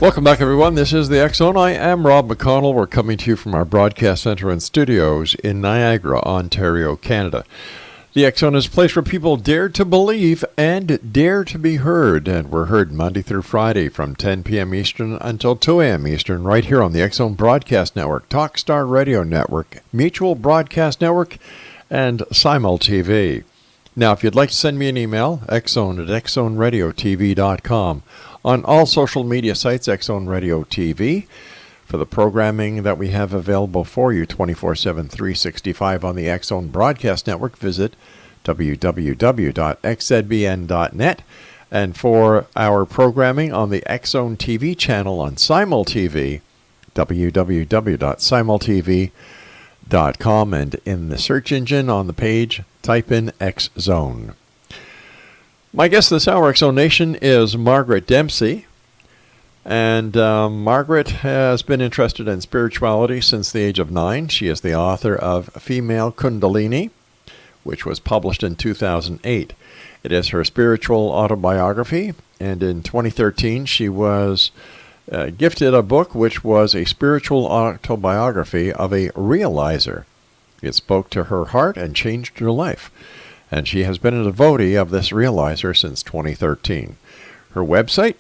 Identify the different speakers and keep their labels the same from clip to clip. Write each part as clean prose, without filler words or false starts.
Speaker 1: Welcome back, everyone. This is the X Zone. I am Rob McConnell. We're coming to you from our broadcast center and studios in Niagara, Ontario, Canada. The X Zone is a place where people dare to believe and dare to be heard. And we're heard Monday through Friday from 10 p.m. Eastern until 2 a.m. Eastern, right here on the X Zone Broadcast Network, Talkstar Radio Network, Mutual Broadcast Network, and Simul TV. Now, if you'd like to send me an email, xzone@xzoneradiotv.com. On all social media sites, X Zone Radio TV. For the programming that we have available for you 24/7, 365 on the X Zone Broadcast Network, visit www.xzbn.net. And for our programming on the X Zone TV channel on Simul TV, www.simultv.com. And in the search engine on the page, type in X Zone. My guest this hour, X Zone Nation, is Margaret Dempsey. And Margaret has been interested in spirituality since the age of 9. She is the author of Female Kundalini, which was published in 2008. It is her spiritual autobiography, and in 2013 she was gifted a book which was a spiritual autobiography of a realizer. It spoke to her heart and changed her life, and she has been a devotee of this realizer since 2013. Her website,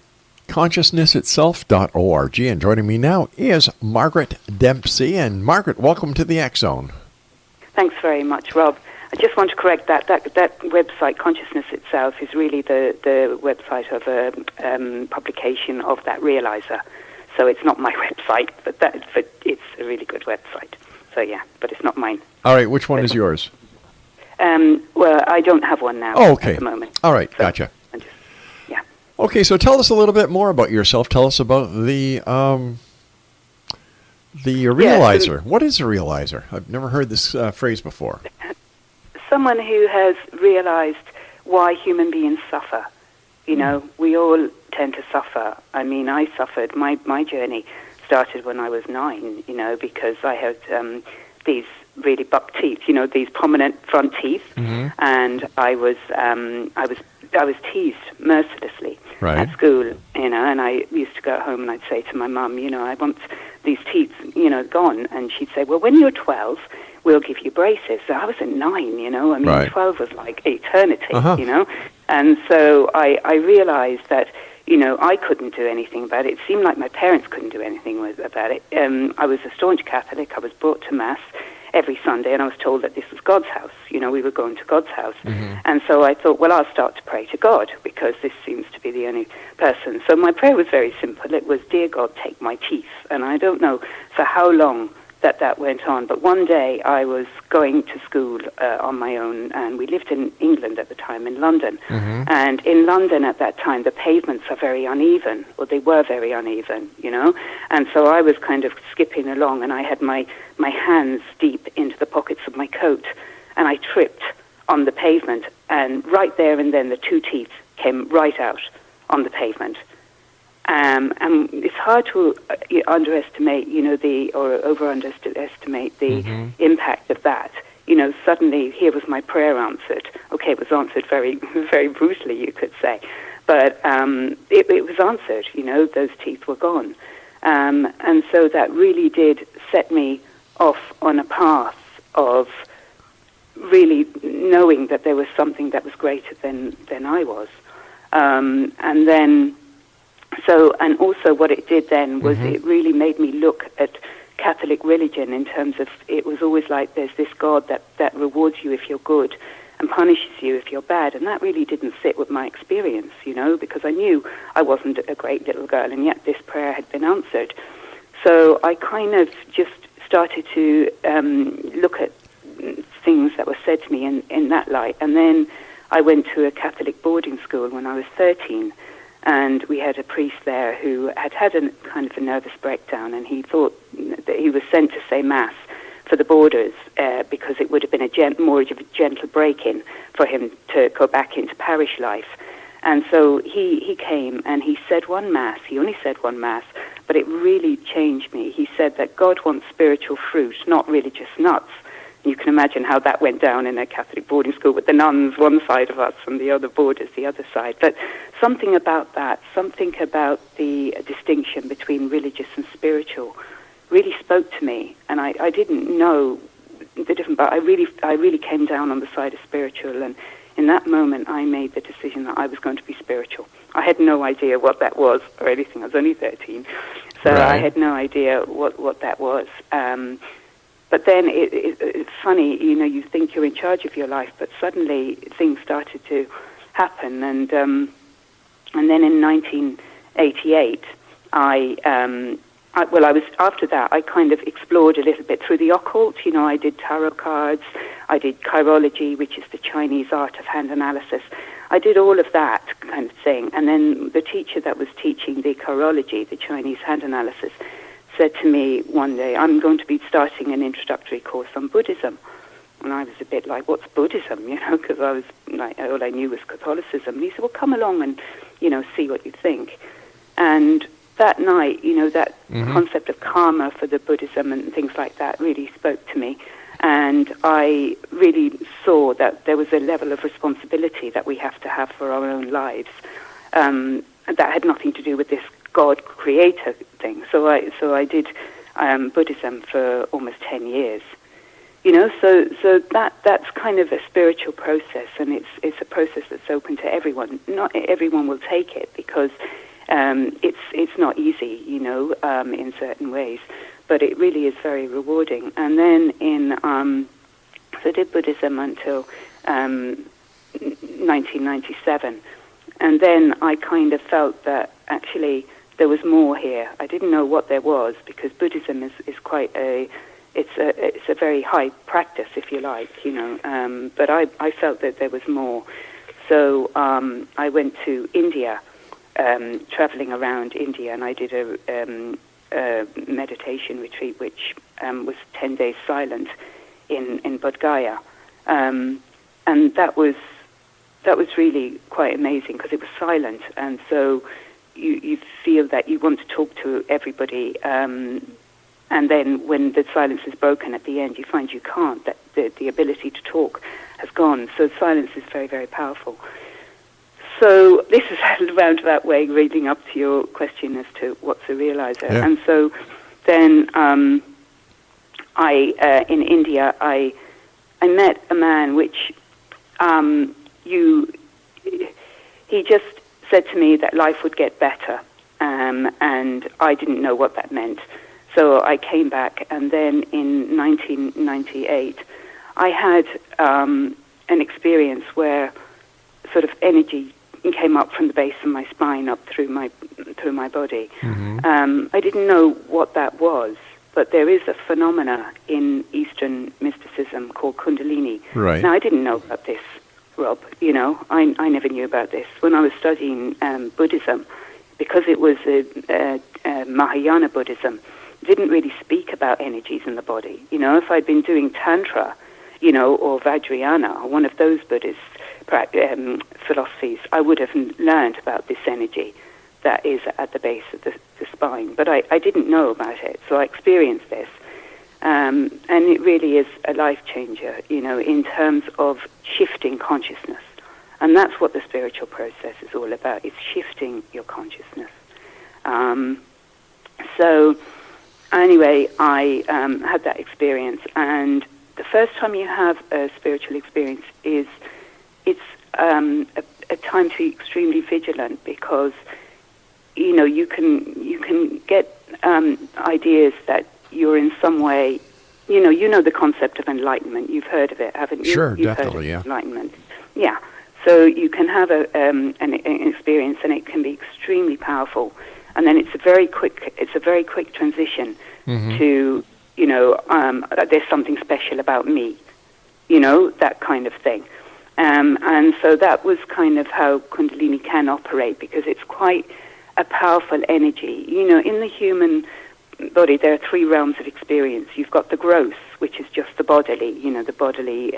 Speaker 1: consciousnessitself.org. And joining me now is Margaret Dempsey. And Margaret, welcome to the X Zone.
Speaker 2: Thanks very much, Rob. I just want to correct that website, Consciousness Itself, is really the website of a publication of that realizer. So it's not my website, but it's a really good website. So yeah, but it's not mine.
Speaker 1: All right, which one is yours?
Speaker 2: Well, I don't have one now
Speaker 1: at
Speaker 2: the moment.
Speaker 1: All right,
Speaker 2: so
Speaker 1: gotcha.
Speaker 2: Yeah.
Speaker 1: Okay, so tell us a little bit more about yourself. Tell us about the realizer. What is a realizer? I've never heard this phrase before.
Speaker 2: Someone who has realized why human beings suffer. You know, we all tend to suffer. I mean, I suffered. My journey started when I was 9, you know, because I had these really buck teeth, you know, these prominent front teeth, and I was teased mercilessly at school, you know, and I used to go home and I'd say to my mum, you know, I want these teeth, you know, gone, and she'd say, well, when you're 12, we'll give you braces. So I was at 9, you know, I mean, 12 was like eternity, you know, and so I realized that, you know, I couldn't do anything about it. It seemed like my parents couldn't do anything about it. I was a staunch Catholic. I was brought to Mass every Sunday, and I was told that this was God's house. You know, we were going to God's house. And so I thought, well, I'll start to pray to God, because this seems to be the only person. So my prayer was very simple. It was, dear God, take my teeth. And I don't know for how long that went on. But one day I was going to school on my own, and we lived in England at the time, in London. And in London at that time, the pavements are very uneven, or they were very uneven, you know. And so I was kind of skipping along, and I had my hands deep into the pockets of my coat, and I tripped on the pavement, and right there and then the 2 teeth came right out on the pavement. And it's hard to underestimate, you know, or over-underestimate the impact of that. You know, suddenly here was my prayer answered. Okay, it was answered very, very brutally, you could say. But it was answered, you know, those teeth were gone. And so that really did set me off on a path of really knowing that there was something that was greater than I was. And then... So, and also what it did then was it really made me look at Catholic religion in terms of, it was always like there's this God that rewards you if you're good and punishes you if you're bad. And that really didn't sit with my experience, you know, because I knew I wasn't a great little girl, and yet this prayer had been answered. So I kind of just started to look at things that were said to me in that light. And then I went to a Catholic boarding school when I was 13. And we had a priest there who had a kind of a nervous breakdown, and he thought that he was sent to say Mass for the boarders because it would have been more of a gentle break-in for him to go back into parish life. And so he came and he said one Mass. He only said one Mass, but it really changed me. He said that God wants spiritual fruit, not religious nuts. You can imagine how that went down in a Catholic boarding school with the nuns one side of us and the other boarders the other side. But something about that, something about the distinction between religious and spiritual really spoke to me. And I didn't know the difference, but I really came down on the side of spiritual. And in that moment, I made the decision that I was going to be spiritual. I had no idea what that was or anything. I was only 13. So
Speaker 1: Right.
Speaker 2: I had no idea what that was. But then it's funny, you think you're in charge of your life, but suddenly things started to happen. And then in 1988, after that, I kind of explored a little bit through the occult. I did tarot cards, I did chirology, which is the Chinese art of hand analysis. I did all of that kind of thing. And then the teacher that was teaching the chirology, the Chinese hand analysis, said to me one day, I'm going to be starting an introductory course on Buddhism. And I was a bit like, what's Buddhism? Because I was like, all I knew was Catholicism. And he said, well, come along and, see what you think. And that night, that concept of karma for the Buddhism and things like that really spoke to me. And I really saw that there was a level of responsibility that we have to have for our own lives. And that had nothing to do with this God creator thing. So I did Buddhism for almost 10 years. So that's kind of a spiritual process, and it's a process that's open to everyone. Not everyone will take it because it's not easy, in certain ways, but it really is very rewarding. And then so I did Buddhism until 1997, and then I kind of felt that actually there was more here. I didn't know what there was, because Buddhism is quite it's a very high practice, if you like, but I felt that there was more. So I went to India, traveling around India, and I did a meditation retreat, which was 10 days silent in Bodh Gaya, and that was really quite amazing because it was silent, and so you feel that you want to talk to everybody, and then when the silence is broken at the end, you find you can't, that the ability to talk has gone. So silence is very, very powerful. So this is a roundabout way leading up to your question as to what's a realizer.
Speaker 1: Yeah.
Speaker 2: And so then in India, I met a man which he just said to me that life would get better, and I didn't know what that meant. So I came back, and then in 1998, I had an experience where sort of energy came up from the base of my spine up through my body. Mm-hmm. I didn't know what that was, but there is a phenomena in Eastern mysticism called Kundalini.
Speaker 1: Right.
Speaker 2: Now, I didn't know about this, Rob. I never knew about this. When I was studying Buddhism, because it was Mahayana Buddhism, didn't really speak about energies in the body. If I'd been doing Tantra, or Vajrayana, or one of those Buddhist philosophies, I would have learned about this energy that is at the base of the spine. But I didn't know about it, so I experienced this. And it really is a life changer, in terms of shifting consciousness. And that's what the spiritual process is all about. It's shifting your consciousness. So anyway, I had that experience, and the first time you have a spiritual experience it's a time to be extremely vigilant, because you can get ideas that you're in some way, the concept of enlightenment. You've heard of it, haven't you?
Speaker 1: Sure,
Speaker 2: You've
Speaker 1: definitely,
Speaker 2: heard of
Speaker 1: yeah.
Speaker 2: enlightenment. Yeah. So you can have an experience, and it can be extremely powerful. And then it's a very quick transition to, there's something special about me, that kind of thing. And so that was kind of how Kundalini can operate, because it's quite a powerful energy. In the human body, there are three realms of experience. You've got the gross, which is just the bodily, the bodily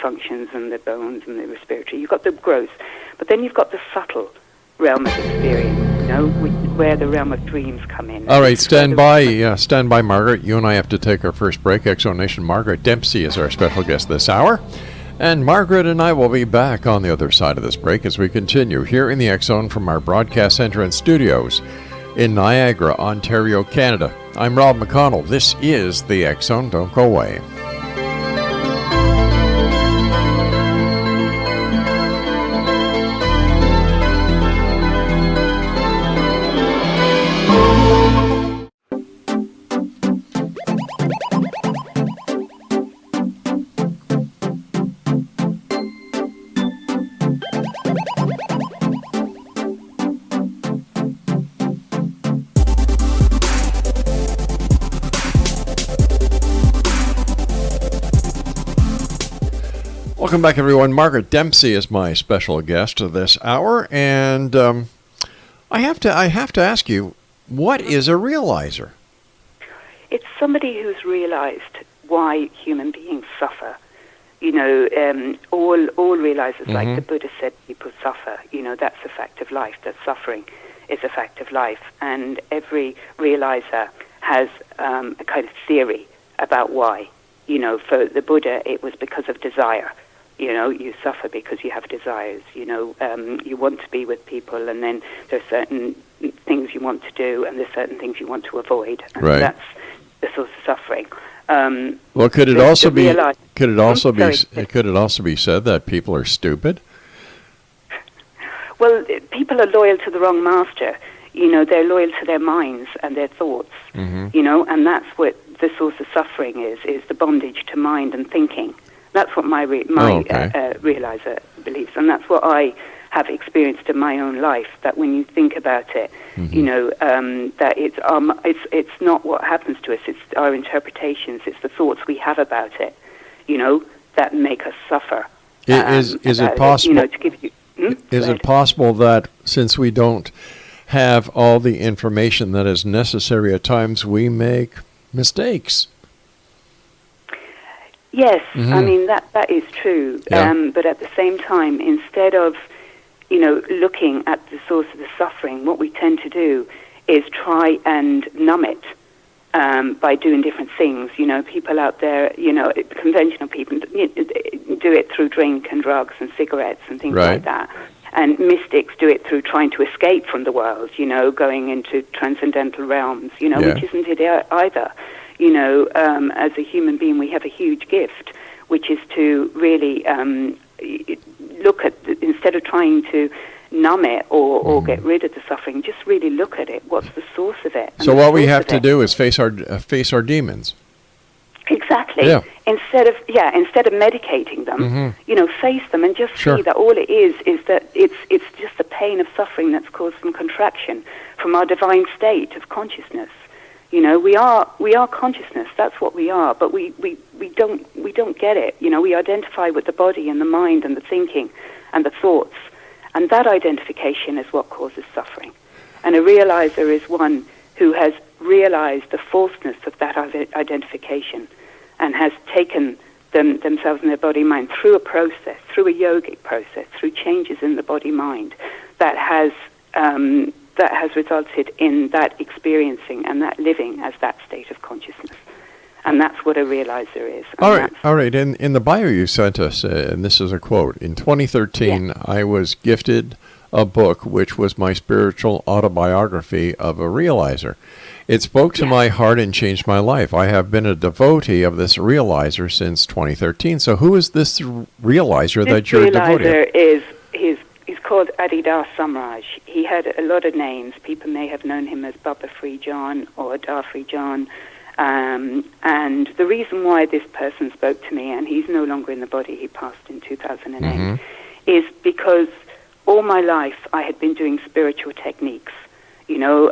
Speaker 2: functions and the bones and the respiratory. You've got the gross. But then you've got the subtle, realm of experience, where the realm of dreams come in.
Speaker 1: All right, stand by, Margaret. You and I have to take our first break. X-Zone Margaret Dempsey is our special guest this hour. And Margaret and I will be back on the other side of this break as we continue here in the X-Zone from our broadcast center and studios in Niagara, Ontario, Canada. I'm Rob McConnell. This is the X-Zone. Don't go away. Welcome back, everyone. Margaret Dempsey is my special guest this hour, and I have to ask you, what is a realizer?
Speaker 2: It's somebody who's realized why human beings suffer. All realizers, like the Buddha said, people suffer. That's a fact of life. That suffering is a fact of life, and every realizer has a kind of theory about why. For the Buddha, it was because of desire. You suffer because you have desires. You want to be with people, and then there are certain things you want to do, and there's certain things you want to avoid, and
Speaker 1: right.
Speaker 2: That's the source of suffering.
Speaker 1: Well, could it also be said that people are stupid?
Speaker 2: Well, people are loyal to the wrong master. They're loyal to their minds and their thoughts. And that's what the source of suffering is the bondage to mind and thinking. That's what my realizer believes, and that's what I have experienced in my own life. That when you think about it, that it's not what happens to us; it's our interpretations, it's the thoughts we have about it, that make us suffer.
Speaker 1: Is it possible?
Speaker 2: To give you,
Speaker 1: is it possible that since we don't have all the information that is necessary, at times we make mistakes?
Speaker 2: Yes, I mean, that is true.
Speaker 1: Yeah.
Speaker 2: But at the same time, instead of, looking at the source of the suffering, what we tend to do is try and numb it by doing different things. People out there, conventional people do it through drink and drugs and cigarettes and things
Speaker 1: right.
Speaker 2: like that. And mystics do it through trying to escape from the world, going into transcendental realms, which isn't it either. As a human being, we have a huge gift, which is to really look at, instead of trying to numb it or get rid of the suffering, just really look at it. What's the source of it?
Speaker 1: So what we have to do is face our demons.
Speaker 2: Exactly.
Speaker 1: Yeah.
Speaker 2: Instead of medicating them, face them and just
Speaker 1: Sure.
Speaker 2: see that all it is that it's just the pain of suffering that's caused from contraction, from our divine state of consciousness. We are consciousness. That's what we are. But we don't get it. We identify with the body and the mind and the thinking and the thoughts, and that identification is what causes suffering. And a realizer is one who has realized the falseness of that identification, and has taken themselves and their body-mind through a process, through a yogic process, through changes in the body-mind that has resulted in that experiencing and that living as that state of consciousness. And that's what a realizer is.
Speaker 1: All right. In the bio you sent us, and this is a quote, in 2013, I was gifted a book which was my spiritual autobiography of a realizer. It spoke to my heart and changed my life. I have been a devotee of this realizer since 2013. So who is this realizer that you're a devotee of?
Speaker 2: This realizer he's called Adidas Samraj. He had a lot of names. People may have known him as Baba Free John or Darfree John. And the reason why this person spoke to me, and he's no longer in the body, he passed in 2008, is because all my life I had been doing spiritual techniques.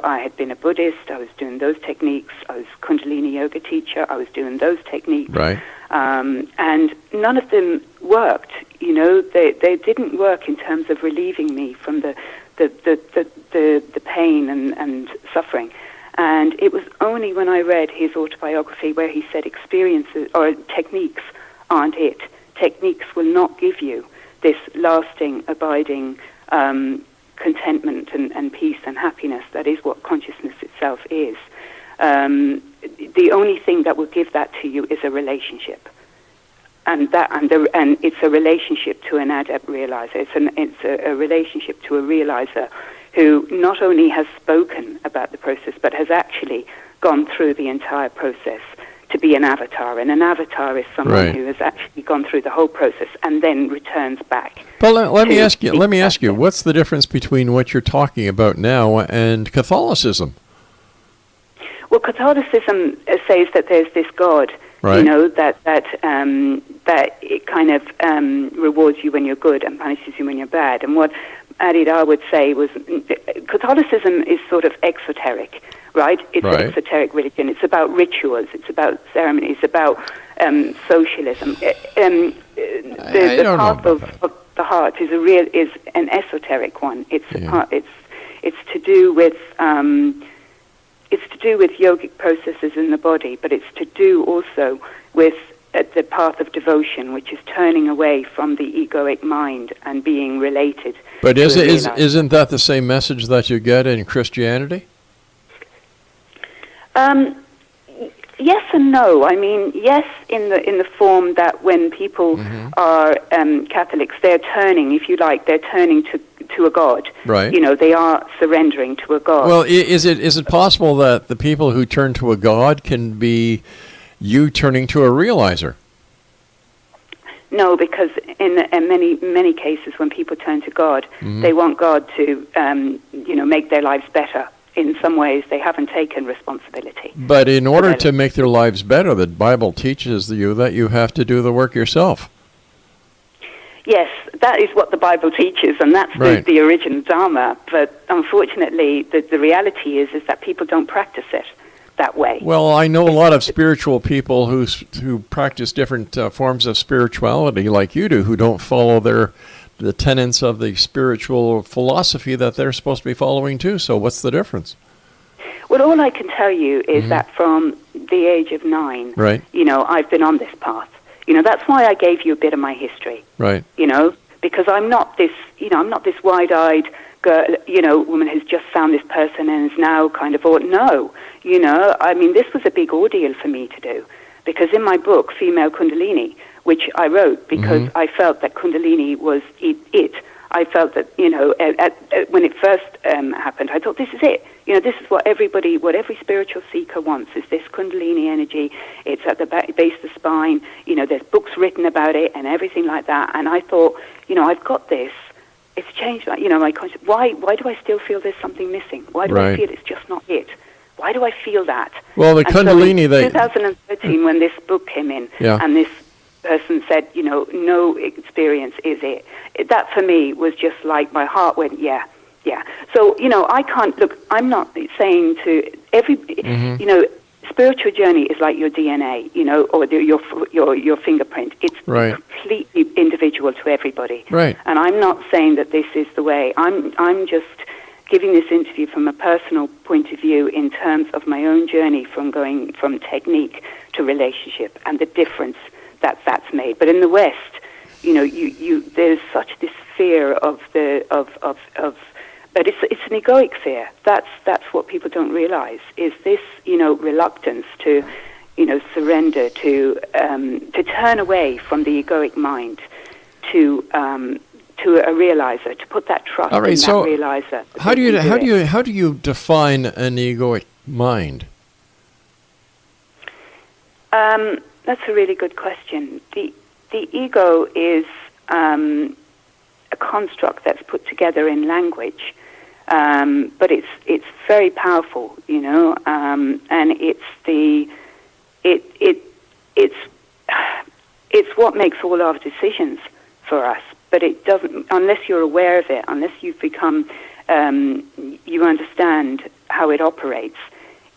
Speaker 2: I had been a Buddhist, I was doing those techniques, I was Kundalini yoga teacher, I was doing those techniques.
Speaker 1: Right.
Speaker 2: And none of them worked, they didn't work in terms of relieving me from the pain and suffering. And it was only when I read his autobiography where he said experiences or techniques aren't it. Techniques will not give you this lasting, abiding contentment and peace and happiness. That is what consciousness itself is. The only thing that will give that to you is a relationship, and it's a relationship to an adept realizer. It's a relationship to a realizer who not only has spoken about the process, but has actually gone through the entire process to be an avatar. And an avatar is someone who has actually gone through the whole process and then returns back.
Speaker 1: Well, let me ask you, what's the difference between what you're talking about now and Catholicism?
Speaker 2: Well, Catholicism says that there's this God, you know, that it kind of rewards you when you're good and punishes you when you're bad. And what Adida would say was Catholicism is sort of exoteric, right? It's an exoteric religion. It's about rituals. It's about ceremonies. It's about socialism. The path of the heart is an esoteric one. It's to do with yogic processes in the body, but it's to do also with the path of devotion, which is turning away from the egoic mind and being related.
Speaker 1: But isn't that the same message that you get in Christianity?
Speaker 2: Yes and no. I mean, yes, in the form that when people are Catholics, they're turning, if you like, they're turning to a God.
Speaker 1: Right.
Speaker 2: You know, they are surrendering to a God.
Speaker 1: Well, is it possible that the people who turn to a God can be you turning to a realizer?
Speaker 2: No, because in many cases when people turn to God, they want God to make their lives better. In some ways, they haven't taken responsibility.
Speaker 1: But in order to make their lives better, the Bible teaches you that you have to do the work yourself.
Speaker 2: Yes, that is what the Bible teaches, and that's the original Dharma. But unfortunately, the reality is that people don't practice it that way.
Speaker 1: Well, I know a lot of spiritual people who practice different forms of spirituality, like you do, who don't follow the tenets of the spiritual philosophy that they're supposed to be following too. So what's the difference?
Speaker 2: Well, all I can tell you is that from the age of 9, I've been on this path. You know, that's why I gave you a bit of my history. Right. You know, because I'm not this wide-eyed girl, woman who's just found this person and is now kind of, no. You know, I mean, this was a big ordeal for me to do. Because in my book, Female Kundalini, which I wrote because I felt that Kundalini was it. I felt that, when it first happened, I thought, this is it. You know, this is what every spiritual seeker wants, is this Kundalini energy. It's at the base of the spine. You know, there's books written about it and everything like that. And I thought, I've got this. It's changed, my conscience. Why do I still feel there's something missing? Why do I feel it's just not it? Why do I feel that?
Speaker 1: Well, the Kundalini...
Speaker 2: So in 2013, when this book came in, and this person said, no experience is it. That for me was just like my heart went, yeah. So, I can't, look, I'm not saying to every, spiritual journey is like your DNA, or your fingerprint. It's completely individual to everybody. Right. And I'm not saying that this is the way. I'm just giving this interview from a personal point of view in terms of my own journey from going from technique to relationship and the difference that's made. But in the West, there's such this fear of but it's an egoic fear. That's what people don't realize, is this, reluctance to, surrender, to turn away from the egoic mind to a realizer, to put that trust in that realizer.
Speaker 1: How do you define an egoic mind?
Speaker 2: That's a really good question. The ego is a construct that's put together in language, but it's very powerful, and it's what makes all our decisions for us. But it doesn't, unless you're aware of it, unless you've become, you understand how it operates.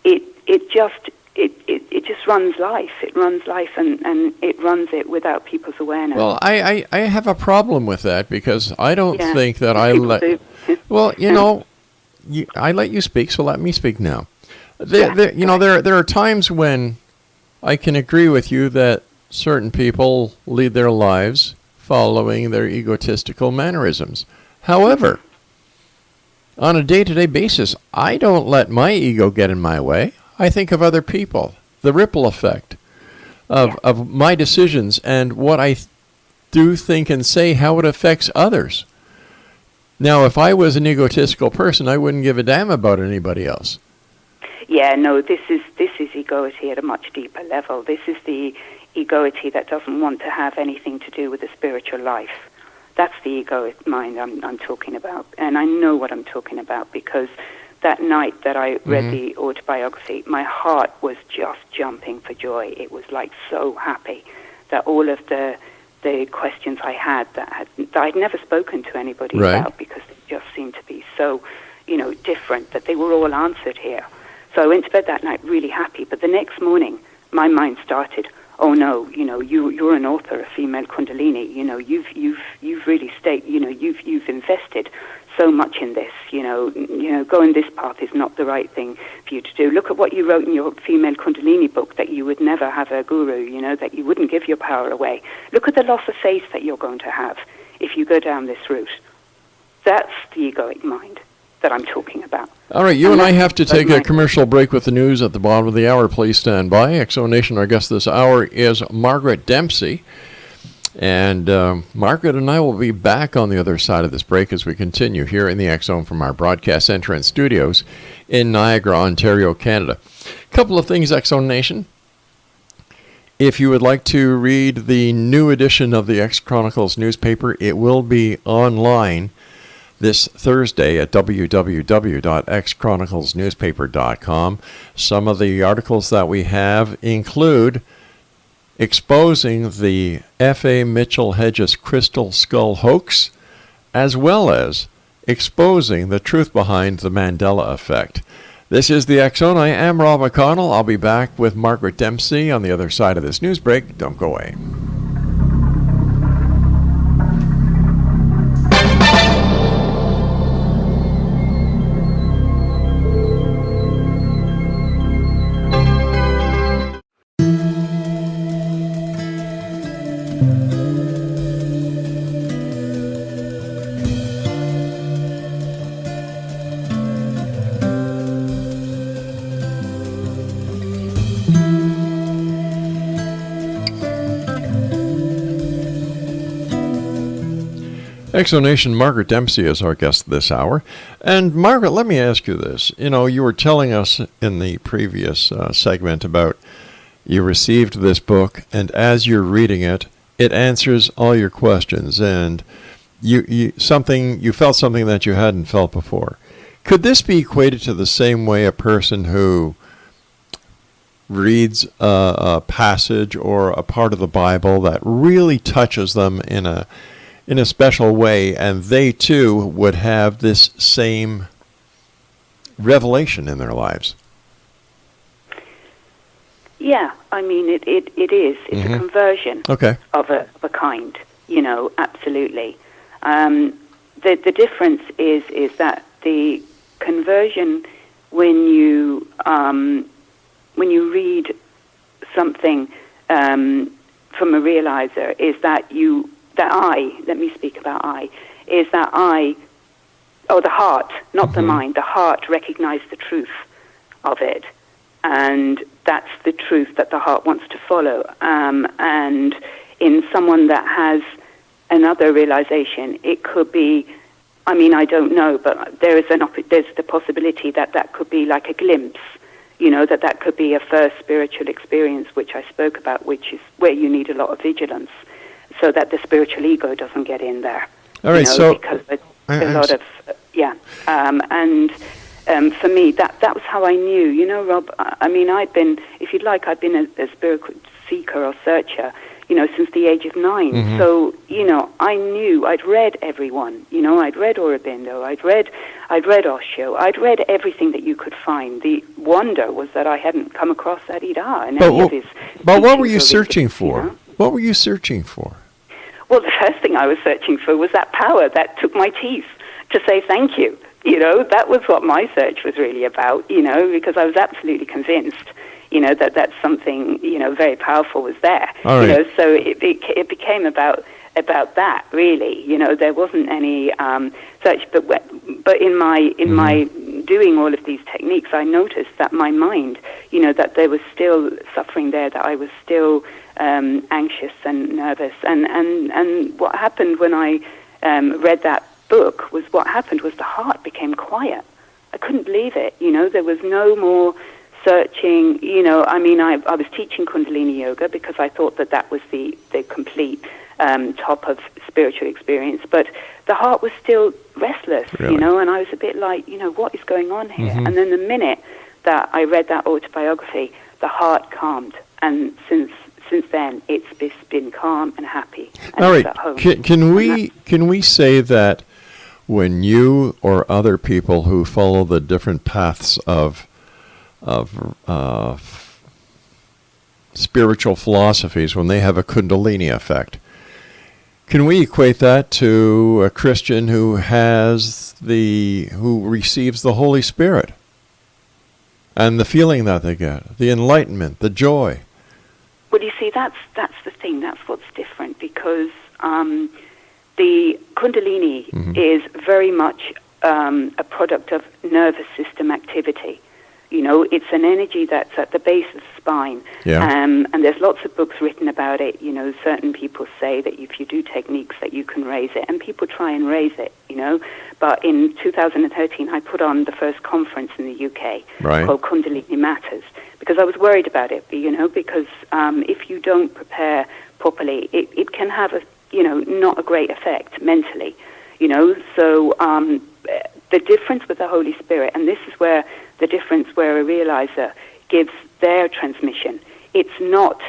Speaker 2: It just runs life. It runs life, and it runs it without people's awareness.
Speaker 1: Well, I have a problem with that, because I don't think that I let... Well, I let you speak, so let me speak now. There are times when I can agree with you that certain people lead their lives following their egotistical mannerisms. However, on a day-to-day basis, I don't let my ego get in my way. I think of other people, the ripple effect of my decisions and what I do, think, and say, how it affects others. Now, if I was an egotistical person, I wouldn't give a damn about anybody else.
Speaker 2: Yeah, no, this is egoity at a much deeper level. This is the egoity that doesn't want to have anything to do with the spiritual life. That's the egoic mind I'm talking about. And I know what I'm talking about because that night that I read the autobiography, my heart was just jumping for joy. It was like so happy that all of the questions I had that I'd never spoken to anybody about because they just seemed to be so, different, that they were all answered here. So I went to bed that night really happy. But the next morning, my mind started, oh no, you're an author of female Kundalini. You've really you've invested so much in this. Going this path is not the right thing for you to do. Look at what you wrote in your female Kundalini book, that you would never have a guru. That you wouldn't give your power away. Look at the loss of faith that you're going to have if you go down this route. That's the egoic mind that I'm talking about.
Speaker 1: All right, you and I have to take a commercial break with the news at the bottom of the hour. Please stand by. XO Nation, our guest this hour is Margaret Dempsey. And Margaret and I will be back on the other side of this break as we continue here in the X Zone from our broadcast center and studios in Niagara, Ontario, Canada. A couple of things, XO Nation. If you would like to read the new edition of the X Chronicles newspaper, it will be online this Thursday at www.xchroniclesnewspaper.com. Some of the articles that we have include exposing the F.A. Mitchell Hedges crystal skull hoax, as well as exposing the truth behind the Mandela effect. This is the X Zone. I am Rob McConnell. I'll be back with Margaret Dempsey on the other side of this news break. Don't go away. XO Nation, Margaret Dempsey is our guest this hour. And Margaret, let me ask you this. You were telling us in the previous segment about you received this book, and as you're reading it, it answers all your questions, and you felt something that you hadn't felt before. Could this be equated to the same way a person who reads a passage or a part of the Bible that really touches them in a special way, and they too would have this same revelation in their lives? Yeah, I mean, it is. It's a conversion of a kind, absolutely. The difference is that the conversion, when you read something from a realizer, is that let me speak about the heart, not the mind. The heart recognized the truth of it, and that's the truth that the heart wants to follow. And in someone that has another realization, it could be, I don't know, but there's the possibility that could be like a glimpse, that could be a first spiritual experience, which I spoke about, which is where you need a lot of vigilance, so that the spiritual ego doesn't get in there. All right, because there's a lot of for me, that was how I knew. Rob, I've been a spiritual seeker or searcher, since the age of 9. So, I knew, I'd read everyone. I'd read Aurobindo, I'd read Osho, I'd read everything that you could find. The wonder was that I hadn't come across Adida and any of his. But what were you searching for? What were you searching for? Well, the first thing I was searching for was that power that took my teeth to say thank you. That was what my search was really about, because I was absolutely convinced, that something, very powerful was there. Right. So it became about
Speaker 2: about that, really. You know, there wasn't any such. But in my doing all of these techniques, I noticed that my mind, you know, that there was still suffering there, that I was still anxious and nervous. And what happened when I read that book was the heart became quiet. I couldn't believe it. You know, there was no more searching. You know, I mean, I was teaching Kundalini yoga because I thought that was the complete top of spiritual experience, but the heart was still restless,
Speaker 1: Really?
Speaker 2: You know, and I was a bit like, you know, what is going on here? And then the minute that I read that autobiography, the heart calmed, and since then it's been calm and happy. And
Speaker 1: All
Speaker 2: it's
Speaker 1: right,
Speaker 2: at home.
Speaker 1: can we say that when you or other people who follow the different paths of spiritual philosophies, when they have a Kundalini effect, can we equate that to a Christian who receives the Holy Spirit and the feeling that they get, the enlightenment, the joy?
Speaker 2: Well, you see, that's the thing. That's what's different, because the Kundalini is very much a product of nervous system activity. You know, it's an energy that's at the base of the spine.
Speaker 1: Yeah.
Speaker 2: And there's lots of books written about it. You know, certain people say that if you do techniques that you can raise it, and people try and raise it, you know. But in 2013, I put on the first conference in the UK called Kundalini Matters, because I was worried about it, you know, because if you don't prepare properly, it can have not a great effect mentally, you know. So the difference with the Holy Spirit, and this is where the difference where a realizer gives their transmission, it's not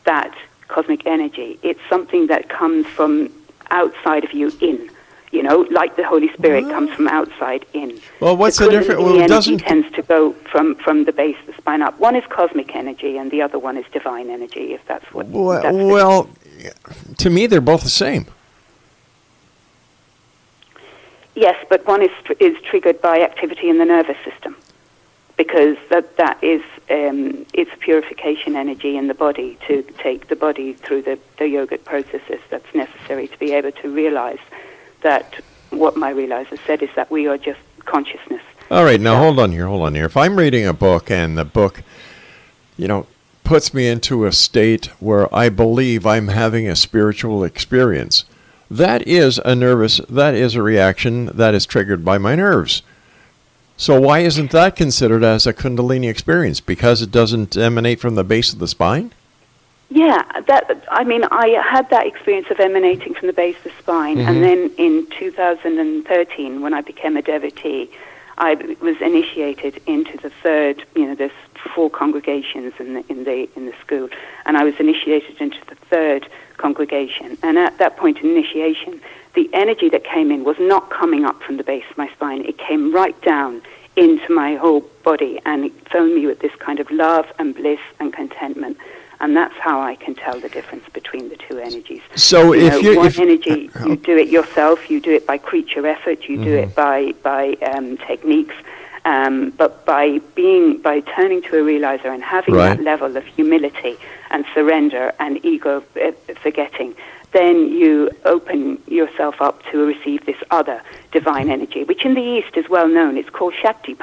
Speaker 2: that cosmic energy. It's something that comes from outside of you in, you know, like the Holy Spirit comes from outside in.
Speaker 1: Well, what's the difference? Well,
Speaker 2: it doesn't tends to go from the base of the spine up. One is cosmic energy, and the other one is divine energy, if that's what...
Speaker 1: Well, to me, they're both the same.
Speaker 2: Yes, but one is triggered by activity in the nervous system, because that is it's purification energy in the body to take the body through the yogic processes that's necessary to be able to realize that what my realizer said is that we are just consciousness.
Speaker 1: All right, now hold on here. If I'm reading a book and the book, you know, puts me into a state where I believe I'm having a spiritual experience, that is a reaction that is triggered by my nerves. So why isn't that considered as a Kundalini experience? Because it doesn't emanate from the base of the spine?
Speaker 2: Yeah, I had that experience of emanating from the base of the spine, and then in 2013, when I became a devotee, I was initiated into the third. You know, there's 4 congregations in the school, and I was initiated into the third congregation. And at that point in initiation, the energy that came in was not coming up from the base of my spine. It came right down into my whole body, and it filled me with this kind of love and bliss and contentment. And that's how I can tell the difference between the two energies.
Speaker 1: So
Speaker 2: energy, you do it yourself, you do it by creature effort, you do it by techniques, but by turning to a realizer and having that level of humility and surrender and ego forgetting, then you open yourself up to receive this other divine energy, which in the East is well known. It's called Shakti,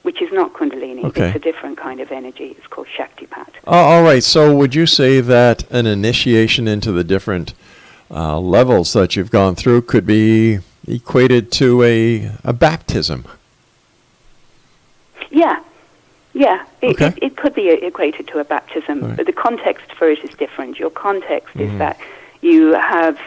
Speaker 2: which is not Kundalini.
Speaker 1: Okay.
Speaker 2: It's a different kind of energy. It's called Shakti.
Speaker 1: All right. So would you say that an initiation into the different levels that you've gone through could be equated to a baptism?
Speaker 2: Yeah.
Speaker 1: Okay.
Speaker 2: It could be equated to a baptism,
Speaker 1: Right.
Speaker 2: but the context for it is different. Your context is that you have,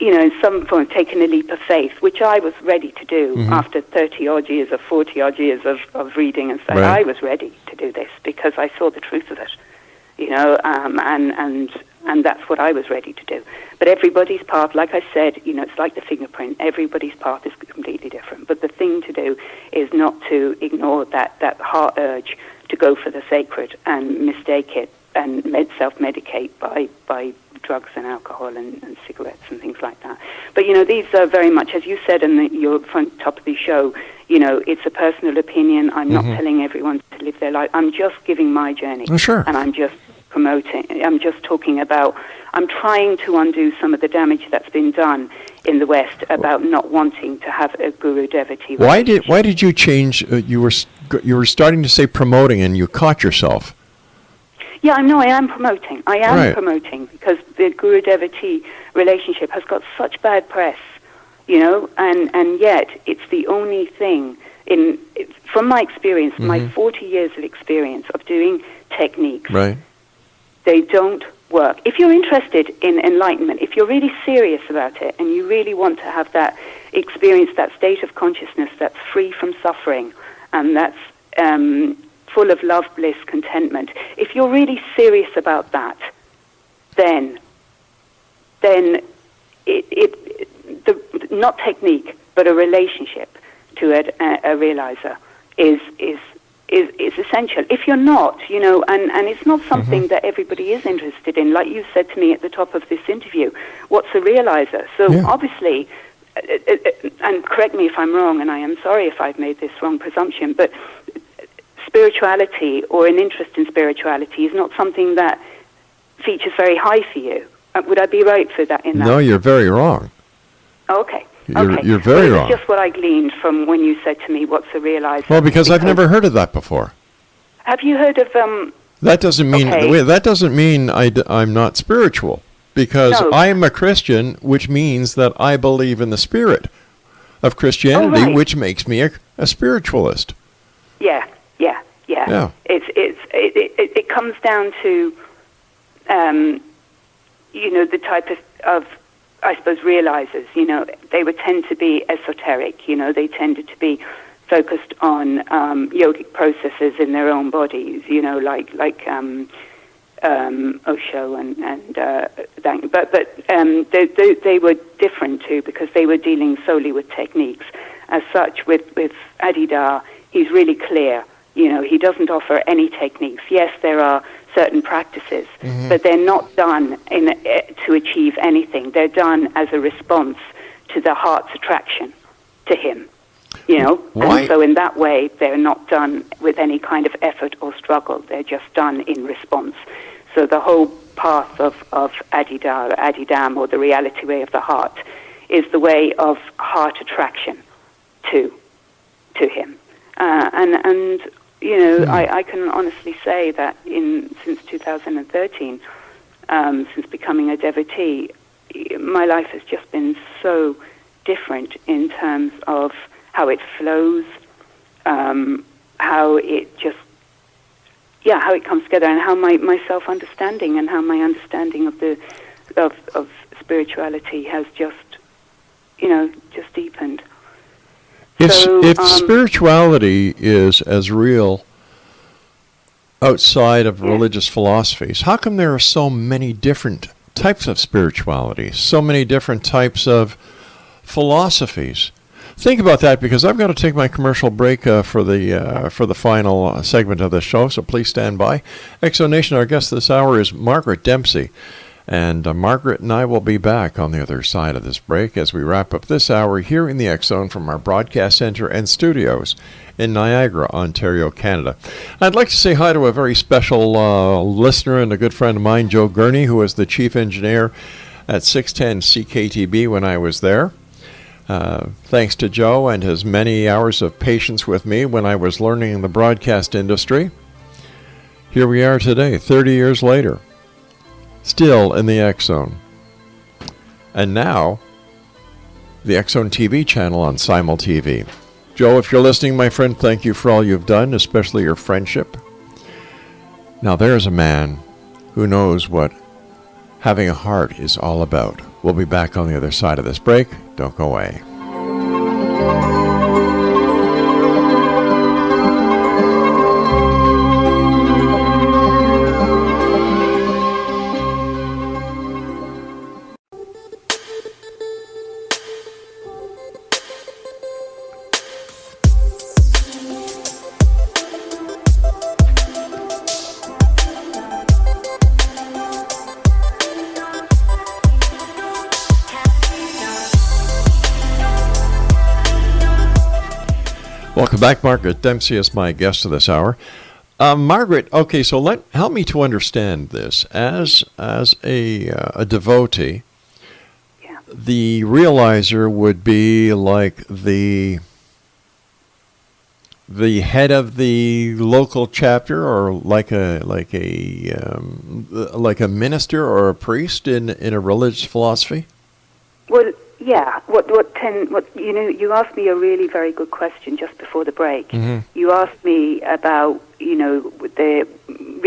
Speaker 2: in some form taken a leap of faith, which I was ready to do after 30-odd years or 40-odd years of reading and stuff.
Speaker 1: Right.
Speaker 2: I was ready to do this because I saw the truth of it, and that's what I was ready to do. But everybody's path, like I said, it's like the fingerprint. Everybody's path is completely different. But the thing to do is not to ignore that heart urge to go for the sacred and mistake it and self-medicate by drugs and alcohol and cigarettes and things like that. But, these are very much, as you said in your front top of the show, it's a personal opinion. I'm not telling everyone to live their life. I'm just giving my journey.
Speaker 1: Oh, sure.
Speaker 2: And I'm just promoting. I'm just talking about, I'm trying to undo some of the damage that's been done in the West about not wanting to have a guru-devotee relationship.
Speaker 1: Why did you change? You were starting to say promoting, and you caught yourself.
Speaker 2: Yeah, I know. I am promoting.
Speaker 1: Right.
Speaker 2: Promoting because the guru-devotee relationship has got such bad press, you know, and yet it's the only thing from my experience, my 40 years of experience of doing techniques.
Speaker 1: Right.
Speaker 2: They don't work. If you're interested in enlightenment, if you're really serious about it, and you really want to have that experience, that state of consciousness that's free from suffering, and that's full of love, bliss, contentment, if you're really serious about that, then not technique, but a relationship to a realizer is essential. If you're not, you know, and it's not something that everybody is interested in, like you said to me at the top of this interview, what's a realizer? So obviously, and correct me if I'm wrong, and I am sorry if I've made this wrong presumption, but spirituality or an interest in spirituality is not something that features very high for you. Would I be right for that?
Speaker 1: No, you're very wrong.
Speaker 2: Okay.
Speaker 1: You're very wrong.
Speaker 2: It's just what I gleaned from when you said to me, what's a realizer?
Speaker 1: Well, because I've never heard of that before.
Speaker 2: Have you heard of...
Speaker 1: That doesn't mean I'm not spiritual, because I am a Christian, which means that I believe in the spirit of Christianity, which makes me a spiritualist.
Speaker 2: Yeah. It comes down to, you know, the type of I suppose, realizers. You know, they would tend to be esoteric. You know, they tended to be focused on yogic processes in their own bodies. You know, like Osho and that. But they were different too, because they were dealing solely with techniques. As such, with Adida, he's really clear. You know, he doesn't offer any techniques. Yes, there are certain practices, but they're not done to achieve anything. They're done as a response to the heart's attraction to him. You know, and so in that way, they're not done with any kind of effort or struggle. They're just done in response. So the whole path of Adida, or Adidam, or the reality way of the heart, is the way of heart attraction to him. And you know, I can honestly say that since 2013, since becoming a devotee, my life has just been so different in terms of how it flows, how it just, how it comes together, and how my self-understanding and how my understanding of spirituality has just, you know, just deepened.
Speaker 1: If spirituality is as real outside of religious philosophies, how come there are so many different types of spirituality, so many different types of philosophies? Think about that, because I've got to take my commercial break for the final segment of the show, so please stand by. Exonation, our guest this hour is Margaret Dempsey. And Margaret and I will be back on the other side of this break as we wrap up this hour here in the X Zone from our broadcast center and studios in Niagara, Ontario, Canada. I'd like to say hi to a very special listener and a good friend of mine, Joe Gurney, who was the chief engineer at 610 CKTB when I was there. Thanks to Joe and his many hours of patience with me when I was learning in the broadcast industry. Here we are today, 30 years later. Still in the X Zone. And now, the X Zone TV channel on Simul TV. Joe, if you're listening, my friend, thank you for all you've done, especially your friendship. Now there's a man who knows what having a heart is all about. We'll be back on the other side of this break. Don't go away. Welcome back. Margaret Dempsey is my guest of this hour. Margaret, okay, so help me to understand this. As a devotee,
Speaker 2: Yeah.
Speaker 1: the realizer would be like the head of the local chapter, or like a minister or a priest in a religious philosophy.
Speaker 2: Well, yeah. What you asked me a really very good question just before the break.
Speaker 1: Mm-hmm.
Speaker 2: You asked me about the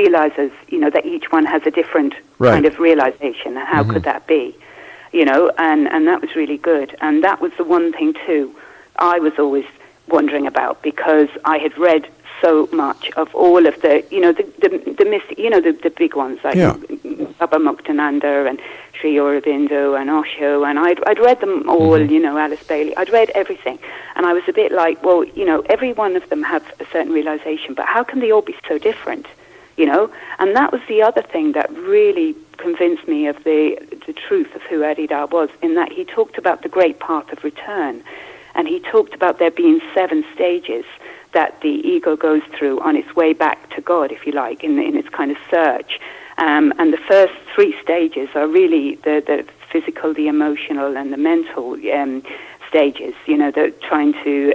Speaker 2: realizers. That each one has a different
Speaker 1: Right.
Speaker 2: kind of realization, and how could that be? And that was really good. And that was the one thing too I was always wondering about, because I had read so much of all of the the big ones like Baba Muktananda and Sri Aurobindo and Osho, and I'd read them all, Alice Bailey. I'd read everything, and I was a bit like, well, every one of them have a certain realization, but how can they all be so different? And that was the other thing that really convinced me of the truth of who Adidar was, in that he talked about the great path of return, and he talked about there being 7 stages that the ego goes through on its way back to God, if you like, in its kind of search. And the first 3 stages are really the physical, the emotional, and the mental stages. They're trying to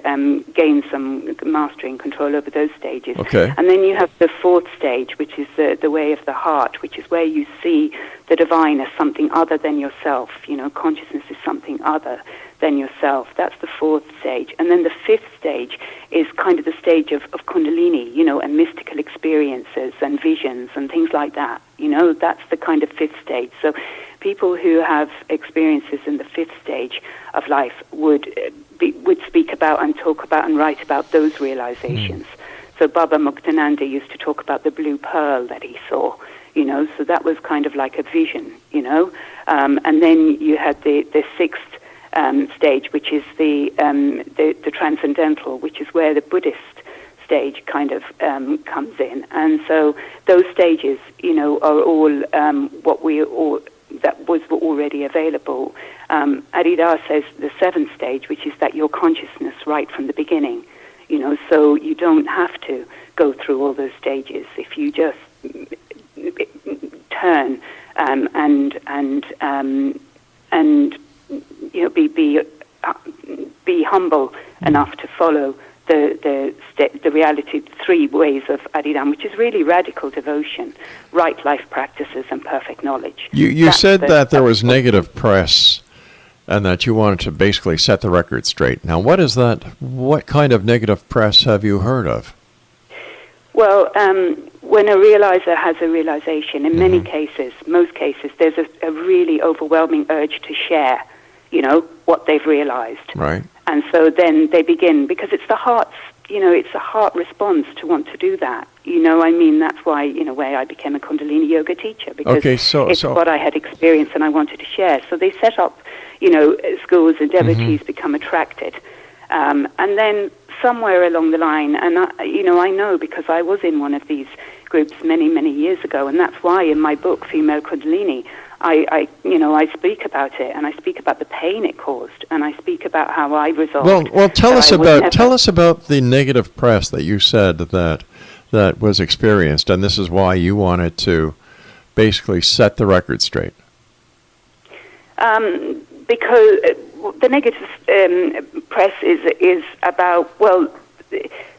Speaker 2: gain some mastery and control over those stages.
Speaker 1: Okay.
Speaker 2: And then you have the 4th stage, which is the way of the heart, which is where you see the divine as something other than yourself. Consciousness is something other than yourself. That's the 4th stage. And then the 5th stage is kind of the stage of Kundalini, and mystical experiences and visions and things like that. That's the kind of 5th stage. So people who have experiences in the 5th stage of life would speak about and talk about and write about those realizations. So Baba Muktananda used to talk about the blue pearl that he saw, so that was kind of like a vision, and then you had the 6th stage, which is the transcendental, which is where the Buddhist stage kind of comes in. And so those stages, are all that was already available. Adidar says the 7th stage, which is that your consciousness right from the beginning, so you don't have to go through all those stages if you just turn be humble enough to follow the reality, 3 ways of Adidam, which is really radical devotion, right life practices, and perfect knowledge.
Speaker 1: You said that there was negative press, and that you wanted to basically set the record straight. Now, what is that? What kind of negative press have you heard of?
Speaker 2: Well, when a realizer has a realization, in many cases, most cases, there's a really overwhelming urge to share, what they've realized.
Speaker 1: Right.
Speaker 2: And so then they begin, because it's the heart's, it's a heart response to want to do that. That's why, in a way, I became a Kundalini yoga teacher, because it's what I had experienced and I wanted to share. So they set up, schools, and devotees become attracted. And then somewhere along the line, and I know because I was in one of these groups many, many years ago, and that's why in my book, Female Kundalini, I speak about it, and I speak about the pain it caused, and I speak about how I resolved.
Speaker 1: Well, tell us about the negative press that you said that was experienced, and this is why you wanted to basically set the record straight.
Speaker 2: Because the negative press is about,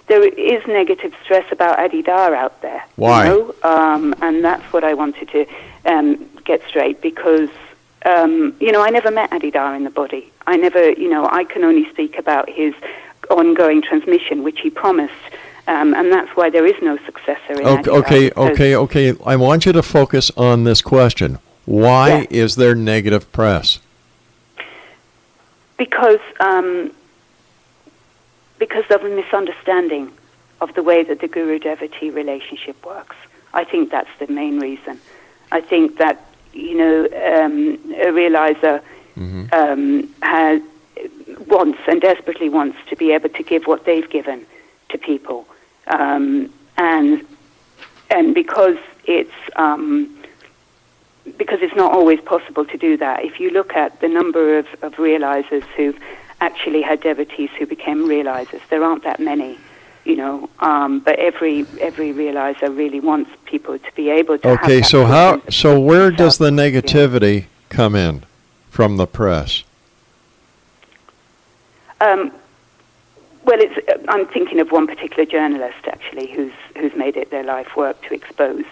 Speaker 2: there is negative stress about Adidar out there.
Speaker 1: Why?
Speaker 2: And that's what I wanted to get straight, because, I never met Adidar in the body. I never, I can only speak about his ongoing transmission, which he promised, and that's why there is no successor in Adidar.
Speaker 1: Okay. I want you to focus on this question. Why is there negative press?
Speaker 2: Because of a misunderstanding of the way that the guru-devotee relationship works. I think that's the main reason. I think that, a realizer wants and desperately wants to be able to give what they've given to people. And because it's not always possible to do that. If you look at the number of realizers who've actually had devotees who became realizers, there aren't that many. But every realizer really wants people to be able to have
Speaker 1: Okay,
Speaker 2: that
Speaker 1: so where does the negativity come in from the press?
Speaker 2: Well, I'm thinking of one particular journalist actually who's made it their life work to expose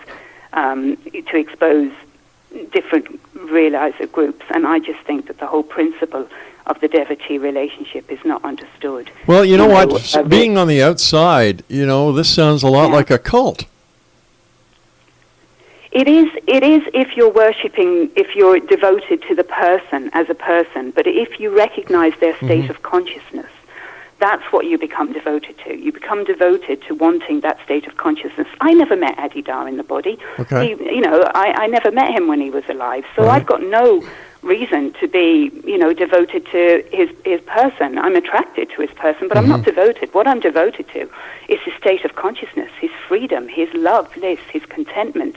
Speaker 2: different realizer groups, and I just think that the whole principle of the devotee relationship is not understood.
Speaker 1: Well, you know what? Being on the outside, this sounds a lot like a cult.
Speaker 2: It is if you're worshipping, if you're devoted to the person as a person, but if you recognize their state of consciousness, that's what you become devoted to. You become devoted to wanting that state of consciousness. I never met Adidar in the body.
Speaker 1: Okay.
Speaker 2: I never met him when he was alive, so I've got no reason to be, devoted to his person. I'm attracted to his person, but I'm not devoted. What I'm devoted to is his state of consciousness, his freedom, his love, bliss, his contentment,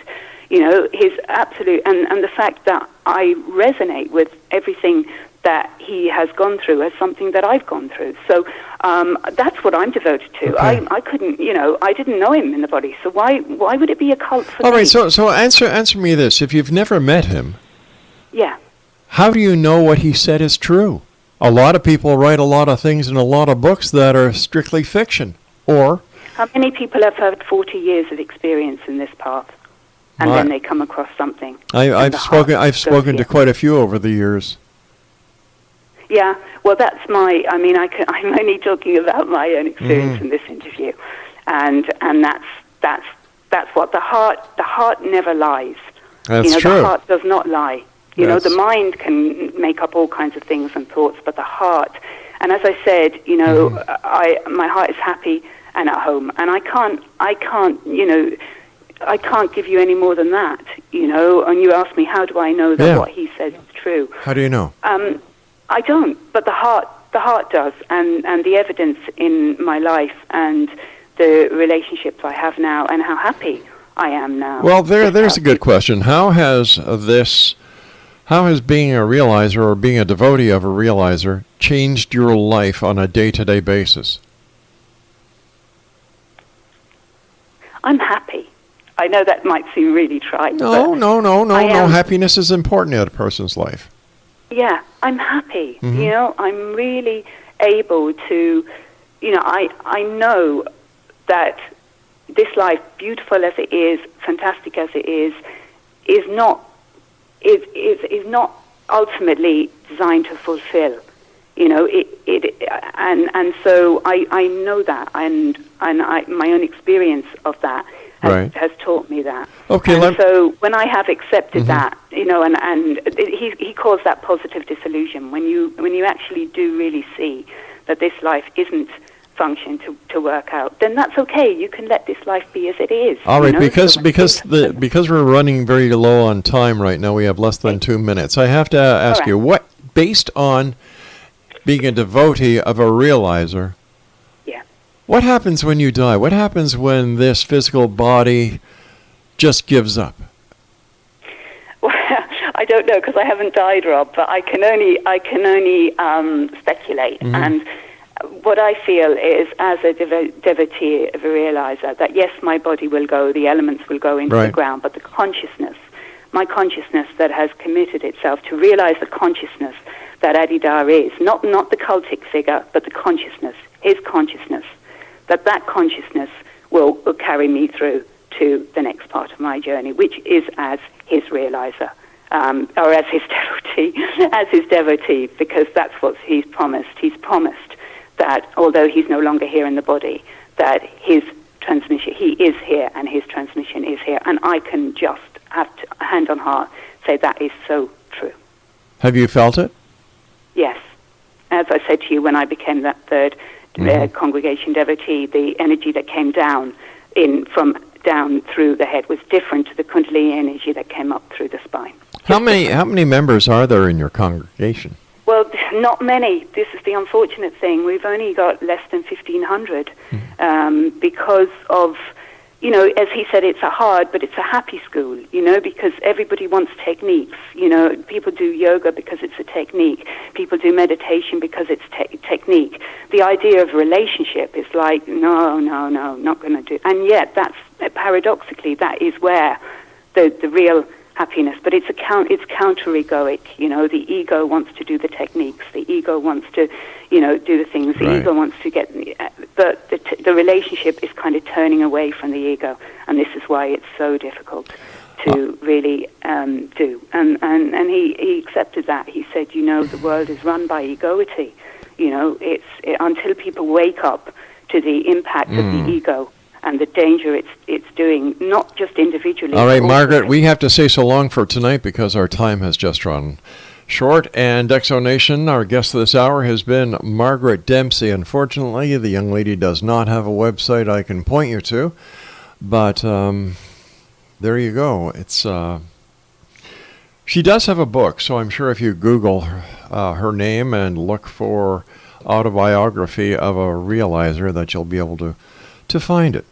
Speaker 2: his absolute, and the fact that I resonate with everything that he has gone through as something that I've gone through. So that's what I'm devoted to.
Speaker 1: Okay.
Speaker 2: I couldn't, I didn't know him in the body, so why would it be a cult for me?
Speaker 1: All right, so answer me this. If you've never met him,
Speaker 2: yeah.
Speaker 1: How do you know what he said is true? A lot of people write a lot of things in a lot of books that are strictly fiction. Or
Speaker 2: how many people have had 40 years of experience in this path, and then they come across something?
Speaker 1: I've spoken to quite a few over the years.
Speaker 2: Yeah, well, that's I'm only talking about my own experience in this interview, and that's what the heart never lies.
Speaker 1: That's true.
Speaker 2: The heart does not lie. The mind can make up all kinds of things and thoughts, but the heart, and as I said, my heart is happy and at home, and I can't give you any more than that, and you ask me, how do I know that what he says is true?
Speaker 1: How do you know?
Speaker 2: I don't, but the heart does, and the evidence in my life and the relationships I have now and how happy I am now.
Speaker 1: Well, there's a good question. How has being a realizer or being a devotee of a realizer changed your life on a day-to-day basis?
Speaker 2: I'm happy. I know that might seem really trite.
Speaker 1: No. Happiness is important in a person's life.
Speaker 2: Yeah, I'm happy. I'm really able to, I know that this life, beautiful as it is, fantastic as it is not ultimately designed to fulfill. And so I know that, and my own experience of that has taught me that.
Speaker 1: Okay.
Speaker 2: And so when I have accepted that, and he calls that positive disillusion. When you actually do really see that this life isn't function to work out, then that's okay. You can let this life be as it is.
Speaker 1: All right, because we're running very low on time right now. We have less than 2 minutes. I have to ask you, what, based on being a devotee of a realizer, what happens when you die? What happens when this physical body just gives up?
Speaker 2: Well, I don't know because I haven't died, Rob. But I can only speculate. And what I feel is, as a devotee of a realizer, that yes, my body will go, the elements will go into the ground, but the consciousness, my consciousness that has committed itself to realize the consciousness that Adidar is, not the cultic figure, but the consciousness, his consciousness, that consciousness will carry me through to the next part of my journey, which is as his realizer, or as his devotee, because that's what he's promised. He's promised that although he's no longer here in the body, that his transmission, he is here and his transmission is here. And I can just have to, hand on heart, say that is so true.
Speaker 1: Have you felt it?
Speaker 2: Yes. As I said to you, when I became that third congregation devotee, the energy that came down from down through the head was different to the Kundalini energy that came up through the spine.
Speaker 1: How many members are there in your congregation?
Speaker 2: Well, not many. This is the unfortunate thing. We've only got less than 1,500 because of you know, as he said, it's a hard, but it's a happy school, you know, because everybody wants techniques. You know, people do yoga because it's a technique. People do meditation because it's technique. The idea of relationship is like, no, not going to do. And yet, that's paradoxically, that is where the real happiness. But it's counter-egoic. You know, the ego wants to do the techniques. The ego wants to, you know, do the things. The ego wants to get. But the relationship is kind of turning away from the ego, and this is why it's so difficult to really do. And he accepted that. He said, you know, the world is run by egoity. You know, until people wake up to the impact of the ego and the danger it's doing, not just individually.
Speaker 1: All right, Margaret, we have to say so long for tonight because our time has just run short. And Exonation, our guest this hour has been Margaret Dempsey. Unfortunately, the young lady does not have a website I can point you to, but there you go. It's she does have a book, so I'm sure if you Google her name and look for autobiography of a realizer that you'll be able to find it.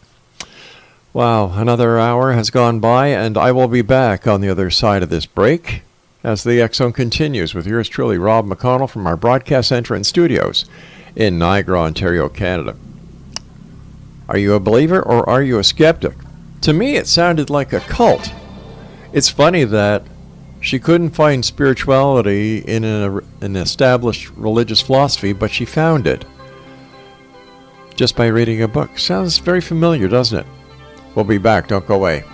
Speaker 1: Wow, another hour has gone by, and I will be back on the other side of this break as the X Zone continues with yours truly, Rob McConnell, from our broadcast center and studios in Niagara, Ontario, Canada. Are you a believer or are you a skeptic? To me, it sounded like a cult. It's funny that she couldn't find spirituality in an established religious philosophy, but she found it just by reading a book. Sounds very familiar, doesn't it? We'll be back. Don't go away.